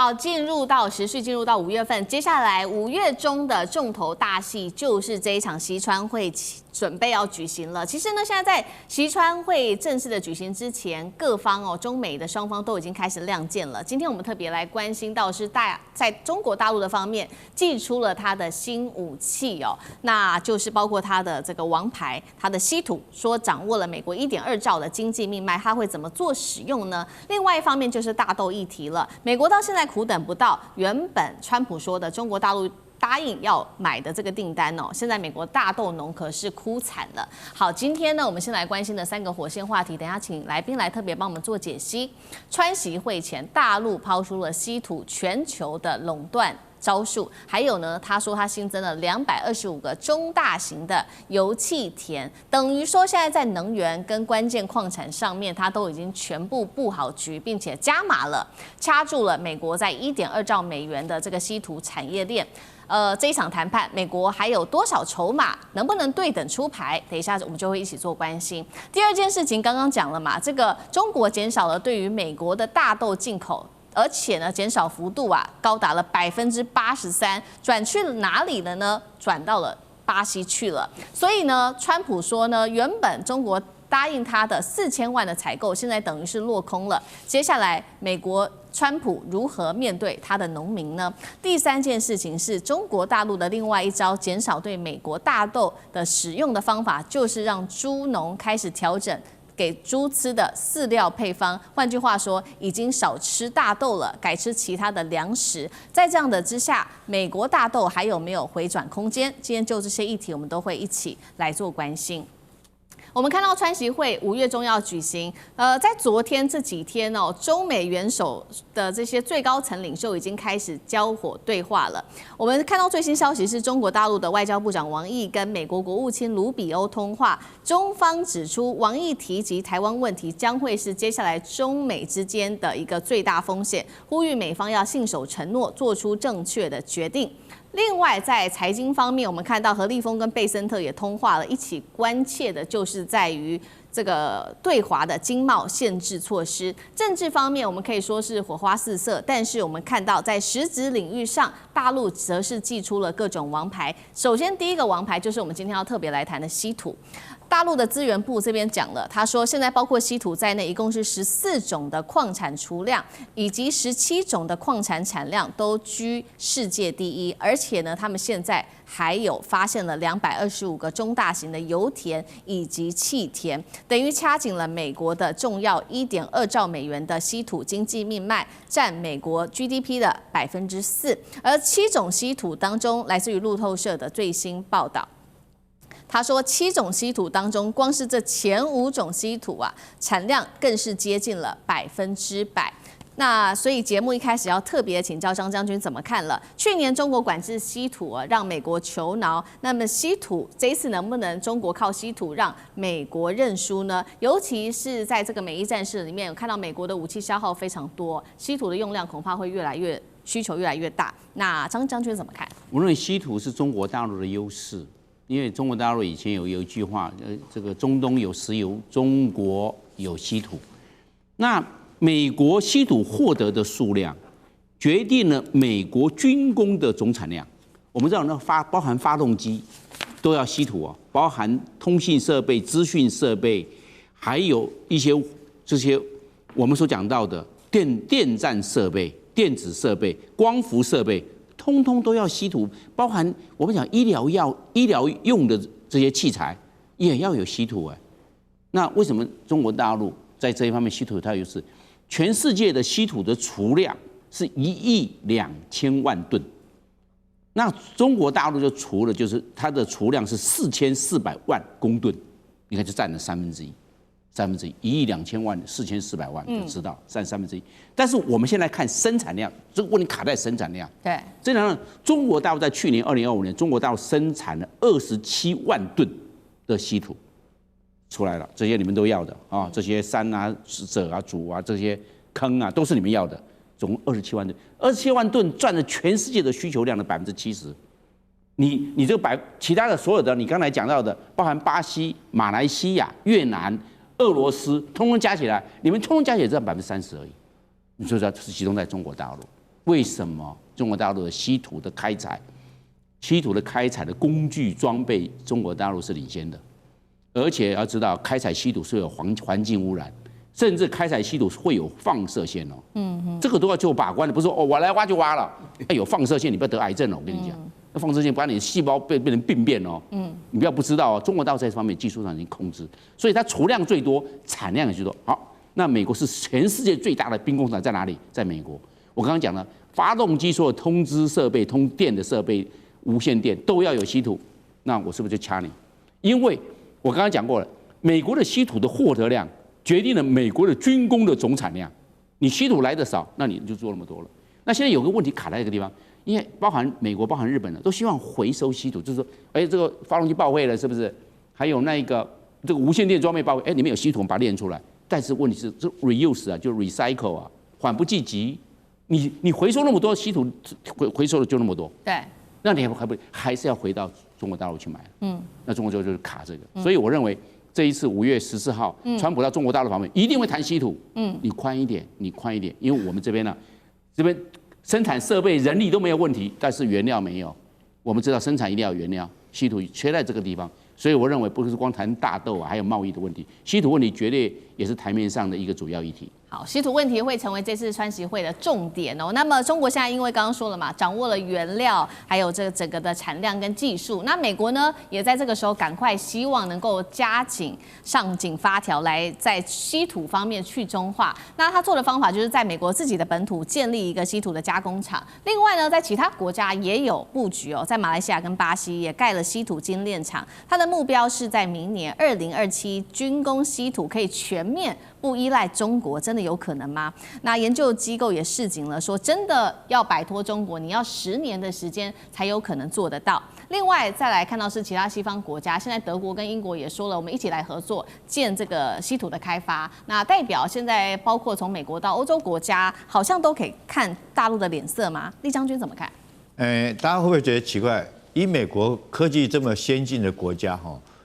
好，时序进入到5月份，接下来5月中的重头大戏就是这一场西川会准备要举行了。其实呢，现在在西川会正式的举行之前，各方中美的双方都已经开始亮剑了。今天我们特别来关心到是在中国大陆的方面祭出了他的新武器那就是包括他的这个王牌，他的稀土，说掌握了美国1.2兆的经济命脉，他会怎么做使用呢？另外一方面就是大豆议题了，美国到现在苦等不到原本川普说的中国大陆答应要买的这个订单现在美国大豆农可是哭惨了。好，今天呢，我们先来关心的3个火线话题，等一下请来宾来特别帮我们做解析。川习会前，大陆抛出了稀土全球的垄断招数，还有呢，他说他新增了225个中大型的油气田，等于说现在在能源跟关键矿产上面，他都已经全部布好局，并且加码了，掐住了美国在1.2兆美元的这个稀土产业链。这一场谈判，美国还有多少筹码，能不能对等出牌？等一下我们就会一起做关心。第二件事情刚刚讲了嘛，这个中国减少了对于美国的大豆进口。而且呢，减少幅度高达了83%，转去哪里了呢？转到了巴西去了。所以呢，川普说呢，原本中国答应他的4000万的采购，现在等于是落空了。接下来，美国川普如何面对他的农民呢？第三件事情是中国大陆的另外一招，减少对美国大豆的使用的方法，就是让猪农开始调整给猪吃的饲料配方，换句话说，已经少吃大豆了，改吃其他的粮食。在这样的之下，美国大豆还有没有回转空间？今天就这些议题，我们都会一起来做关心。我们看到川习会5月中要举行，在昨天这几天中美元首的这些最高层领袖已经开始交火对话了。我们看到最新消息是中国大陆的外交部长王毅跟美国国务卿卢比欧通话，中方指出，王毅提及台湾问题将会是接下来中美之间的一个最大风险，呼吁美方要信守承诺，做出正确的决定。另外，在财经方面，我们看到何立峰跟贝森特也通话了，一起关切的就是在于这个对华的经贸限制措施。政治方面，我们可以说是火花四射，但是我们看到在实质领域上，大陆则是祭出了各种王牌。首先，第一个王牌就是我们今天要特别来谈的稀土。大陆的资源部这边讲了，他说现在包括稀土在内，一共是14种的矿产储量，以及17种的矿产产量都居世界第一，而且呢，他们现在还有发现了225个中大型的油田以及气田，等于掐紧了美国的重要1.2兆美元的稀土经济命脉，占美国 GDP 的4%。而7种稀土当中，来自于路透社的最新报道。他说，7种稀土当中，光是这前5种稀土产量更是接近了100%。那所以节目一开始要特别请教张将军怎么看了？去年中国管制稀土让美国求挠，那么稀土这一次能不能中国靠稀土让美国认输呢？尤其是在这个美伊战事里面，有看到美国的武器消耗非常多，稀土的用量恐怕会需求越来越大。那张将军怎么看？我认为稀土是中国大陆的优势。因为中国大陆以前有一句话，这个中东有石油，中国有稀土。那美国稀土获得的数量，决定了美国军工的总产量。我们知道，包含发动机都要稀土包含通信设备、资讯设备，还有一些这些我们所讲到的电站设备、电子设备、光伏设备。通通都要稀土，包含我们讲医疗用的这些器材也要有稀土那为什么中国大陆在这一方面稀土它有优势？全世界的稀土的储量是1.2亿吨，那中国大陆就除了就是它的储量是4400万公吨，你看就占了1/3。1亿2千万，4400万，就知道占1/3。但是我们现在看生产量，这个问题卡在生产量。对，生产量，中国大陆在去年2025年，中国大陆生产了27万吨的稀土出来了，这些你们都要的这些山者主这些坑都是你们要的，总共27万吨，27万吨占了全世界的需求量的70%。你这个其他的所有的你刚才讲到的，包含巴西、马来西亚、越南、俄罗斯，通通加起来，你们通通加起来只占30%而已。你说这是集中在中国大陆，为什么中国大陆的稀土的开采的工具装备，中国大陆是领先的，而且要知道，开采稀土是有环境污染，甚至开采稀土会有放射线哦。这个都要就把关的，不是说我来挖就挖了，有放射线你不要得癌症了，我跟你讲，那放射线把你的细胞变成病变哦。你不要不知道哦，中国大陆在这方面技术上已经控制，所以它储量最多，产量也最多。好，那美国是全世界最大的兵工厂在哪里？在美国。我刚刚讲了，发动机所有通知设备、通电的设备。无线电都要有稀土，那我是不是就掐你？因为我刚刚讲过了，美国的稀土的获得量决定了美国的军工的总产量。你稀土来的少，那你就做那么多了。那现在有个问题卡在一个地方，因为包含美国、包含日本的都希望回收稀土，就是说，这个发动机报废了，是不是？还有那个这个无线电装备报废，里面有稀土，我们把它炼出来。但是问题是，这 reuse 啊，就 recycle 啊，缓不济急。你回收那么多稀土，回收的就那么多。对。那你还是要回到中国大陆去买？那中国就是卡这个，所以我认为这一次5月14号，川普到中国大陆访问，一定会谈稀土。你宽一点，因为我们这边生产设备、人力都没有问题，但是原料没有。我们知道生产一定要有原料，稀土缺在这个地方，所以我认为不是光谈大豆啊，还有贸易的问题，稀土问题绝对也是台面上的一个主要议题。好，稀土问题会成为这次川习会的重点哦。那么中国现在因为刚刚说了嘛，掌握了原料，还有这个整个的产量跟技术。那美国呢，也在这个时候赶快希望能够上紧发条，来在稀土方面去中化。那他做的方法就是在美国自己的本土建立一个稀土的加工厂。另外呢，在其他国家也有布局哦，在马来西亚跟巴西也盖了稀土精炼厂。他的目标是在明年2027，军工稀土可以全面不依赖中国，真的有可能吗？那研究机构也示警了，说真的要摆脱中国，你要10年的时间才有可能做得到。另外再来看到是其他西方国家，现在德国跟英国也说了，我们一起来合作建这个稀土的开发。那代表现在包括从美国到欧洲国家，好像都可以看大陆的脸色吗？厉将军怎么看？大家会不会觉得奇怪？以美国科技这么先进的国家，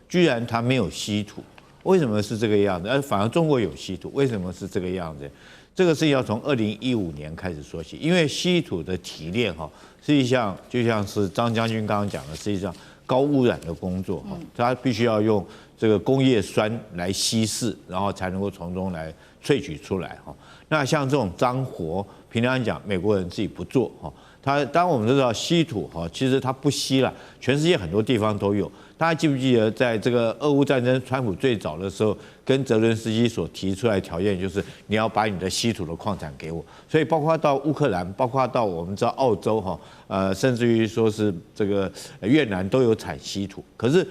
居然它没有稀土？为什么是这个样子？反而中国有稀土，为什么是这个样子？这个是要从2015年开始说起，因为稀土的提炼是一项就像是张将军刚刚讲的，是一项高污染的工作它必须要用这个工业酸来稀释，然后才能够从中来萃取出来那像这种脏活，平常讲美国人自己不做当然我们都知道稀土其实它不稀了，全世界很多地方都有。大家记不记得，在这个俄乌战争，川普最早的时候跟泽伦斯基所提出来的条件就是你要把你的稀土的矿产给我。所以包括到乌克兰，包括到我们知道澳洲甚至于说是这个越南都有产稀土。可是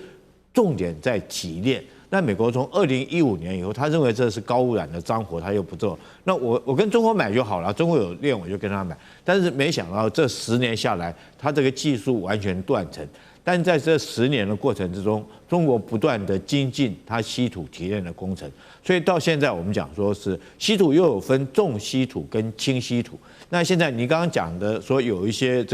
重点在提炼。那美国从2015年以后，他认为这是高污染的脏活，他又不做。那我跟中国买就好了，中国有炼我就跟他买。但是没想到这10年下来，他这个技术完全断层。但在这10年的过程之中，中国不断的精进它稀土提炼的工程，所以到现在我们讲说是稀土又有分重稀土跟轻稀土。那现在你刚刚讲的说有一些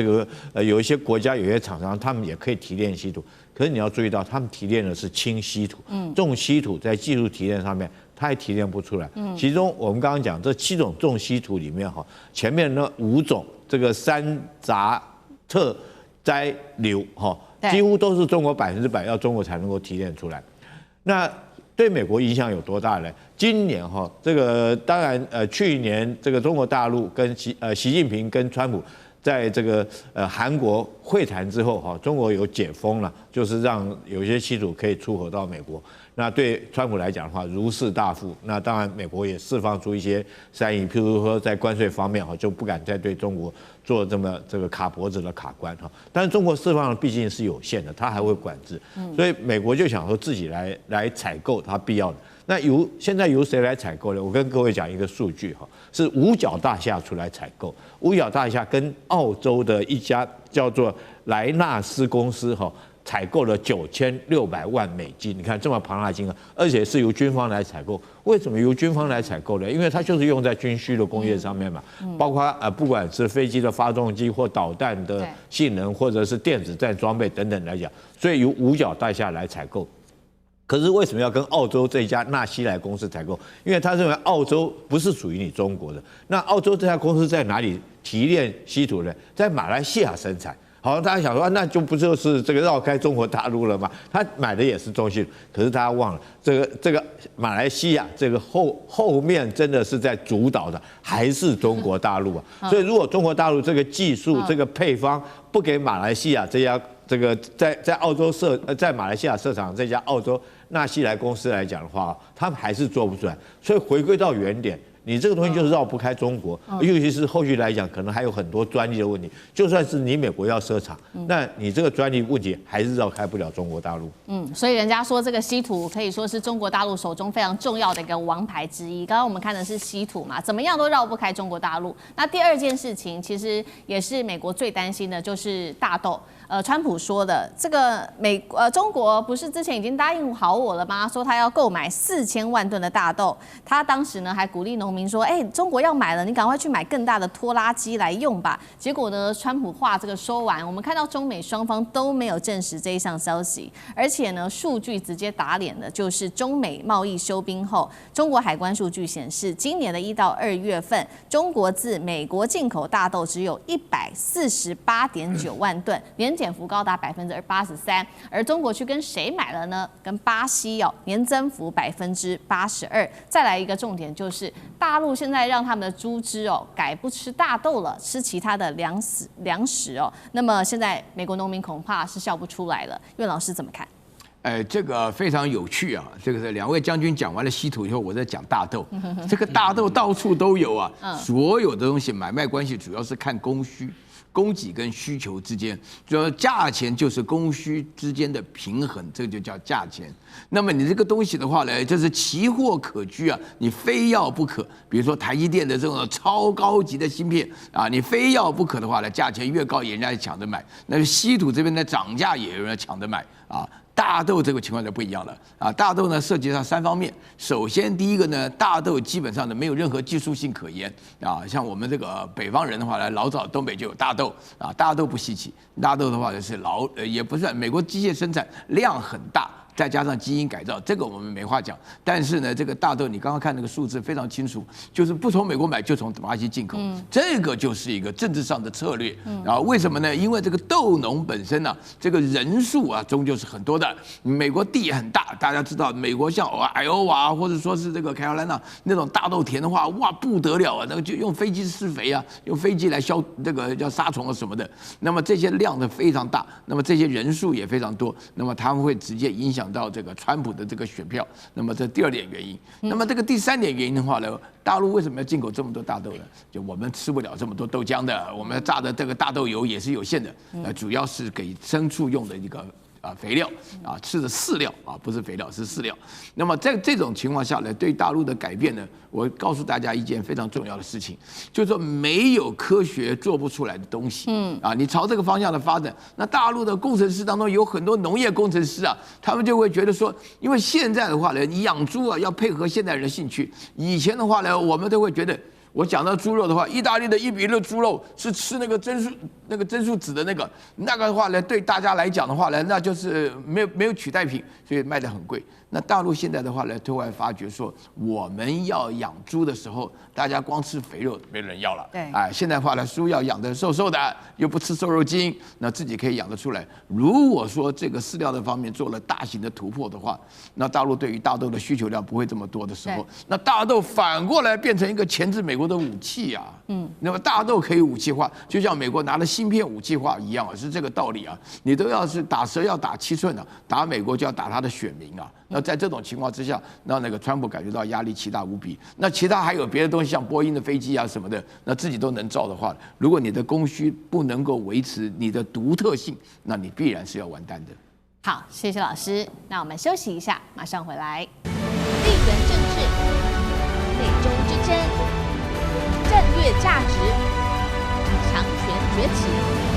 有一些国家有些厂商他们也可以提炼稀土，可是你要注意到他们提炼的是轻稀土，重稀土在技术提炼上面它还提炼不出来。其中我们刚刚讲这7种重稀土里面前面那5种这个三杂特摘硫几乎都是中国100%要中国才能够提炼出来。那对美国影响有多大呢？今年这个当然去年这个中国大陆跟习近平跟川普在这个韩国会谈之后中国有解封了，就是让有些稀土可以出口到美国。那对川普来讲的话，如释大负。那当然，美国也释放出一些善意，譬如说在关税方面就不敢再对中国做这个卡脖子的卡关但是中国释放的毕竟是有限的，它还会管制，所以美国就想说自己来采购它必要的。那现在由谁来采购呢？我跟各位讲一个数据是五角大厦出来采购。五角大厦跟澳洲的一家叫做莱纳斯公司采购了9600万美金，你看这么庞大的金额，而且是由军方来采购。为什么由军方来采购呢？因为它就是用在军需的工业上面嘛，包括不管是飞机的发动机或导弹的性能，或者是电子战装备等等来讲，所以由五角大厦来采购。可是为什么要跟澳洲这家纳西莱公司采购？因为他认为澳洲不是属于你中国的。那澳洲这家公司在哪里提炼稀土呢？在马来西亚生产。好，大家想说，那就不就是这个绕开中国大陆了吗？他买的也是中稀土，可是大家忘了，这个马来西亚这个后面真的是在主导的还是中国大陆啊。所以如果中国大陆这个技术、这个配方不给马来西亚这家这个在澳洲在马来西亚设厂这家澳洲纳西莱公司来讲的话，他们还是做不出来。所以回归到原点。你这个东西就是绕不开中国，尤其是后续来讲，可能还有很多专利的问题。就算是你美国要设厂，那你这个专利问题还是绕开不了中国大陆。所以人家说这个稀土可以说是中国大陆手中非常重要的一个王牌之一。刚刚我们看的是稀土嘛，怎么样都绕不开中国大陆。那第二件事情，其实也是美国最担心的，就是大豆。川普说的这个中国不是之前已经答应好我了吗？说他要购买4000万吨的大豆，他当时呢还鼓励农民说，中国要买了，你赶快去买更大的拖拉机来用吧。结果呢，川普话这个说完，我们看到中美双方都没有证实这一项消息，而且呢，数据直接打脸的就是中美贸易休兵后，中国海关数据显示，今年的1到2月份，中国自美国进口大豆只有148.9万吨，年减幅高达83%，而中国去跟谁买了呢？跟巴西年增幅82%。再来一个重点就是，大陆现在让他们的猪只改不吃大豆了，吃其他的粮食哦。那么现在美国农民恐怕是笑不出来了。岳老师怎么看？这个非常有趣啊！这个是两位将军讲完了稀土以后，我在讲大豆。这个大豆到处都有啊，所有的东西买卖关系主要是看供需。供给跟需求之间，主要价钱就是供需之间的平衡，这就叫价钱。那么你这个东西的话呢，就是奇货可居啊，你非要不可。比如说台积电的这种超高级的芯片啊，你非要不可的话呢，价钱越高，人家抢着买。那稀土这边的涨价也有人抢着买啊。大豆这个情况就不一样了啊！大豆呢涉及到3方面。首先，第一个呢，大豆基本上呢没有任何技术性可言啊。像我们这个北方人的话呢，老早东北就有大豆啊，大豆不稀奇。大豆的话呢是也不算美国机械生产量很大。再加上基因改造，这个我们没话讲。但是呢，这个大豆你刚刚看那个数字非常清楚，就是不从美国买就从巴西进口，这个就是一个政治上的策略。啊，为什么呢？因为这个豆农本身呢，这个人数啊，终究是很多的。美国地也很大，大家知道，美国像艾欧瓦或者说是这个凯罗来纳那种大豆田的话，哇不得了啊，那个就用飞机施肥啊，用飞机来消这个叫杀虫啊什么的。那么这些量呢非常大，那么这些人数也非常多，那么他们会直接影响到这个川普的这个选票，那么这第2点原因。那么这个第3点原因的话呢，大陆为什么要进口这么多大豆呢？就我们吃不了这么多豆浆的，我们榨的这个大豆油也是有限的，主要是给牲畜用的一个肥料啊，吃的饲料啊，不是肥料是饲料。那么在这种情况下呢，对大陆的改变呢，我告诉大家一件非常重要的事情，就是说没有科学做不出来的东西。你朝这个方向的发展，那大陆的工程师当中有很多农业工程师啊，他们就会觉得说，因为现在的话呢，你养猪啊要配合现代人的兴趣，以前的话呢，我们都会觉得。我讲到猪肉的话，意大利的1:1猪肉是吃那个真树脂的那个的话呢，对大家来讲的话呢，那就是没有取代品，所以卖得很贵。那大陆现在的话呢，突然发觉说，我们要养猪的时候，大家光吃肥肉没人要了。对，现在的话呢，猪要养得瘦瘦的，又不吃瘦肉精，那自己可以养得出来。如果说这个饲料的方面做了大型的突破的话，那大陆对于大豆的需求量不会这么多的时候，那大豆反过来变成一个钳制美国的武器啊。那么大豆可以武器化，就像美国拿了芯片武器化一样啊，是这个道理啊。你都要是打蛇要打7寸啊，打美国就要打他的选民啊。那在这种情况之下，那个川普感觉到压力奇大无比。那其他还有别的东西，像波音的飞机啊什么的，那自己都能造的话，如果你的供需不能够维持你的独特性，那你必然是要完蛋的。好，谢谢老师。那我们休息一下，马上回来。地缘政治、美中之争、战略价值、强权崛起。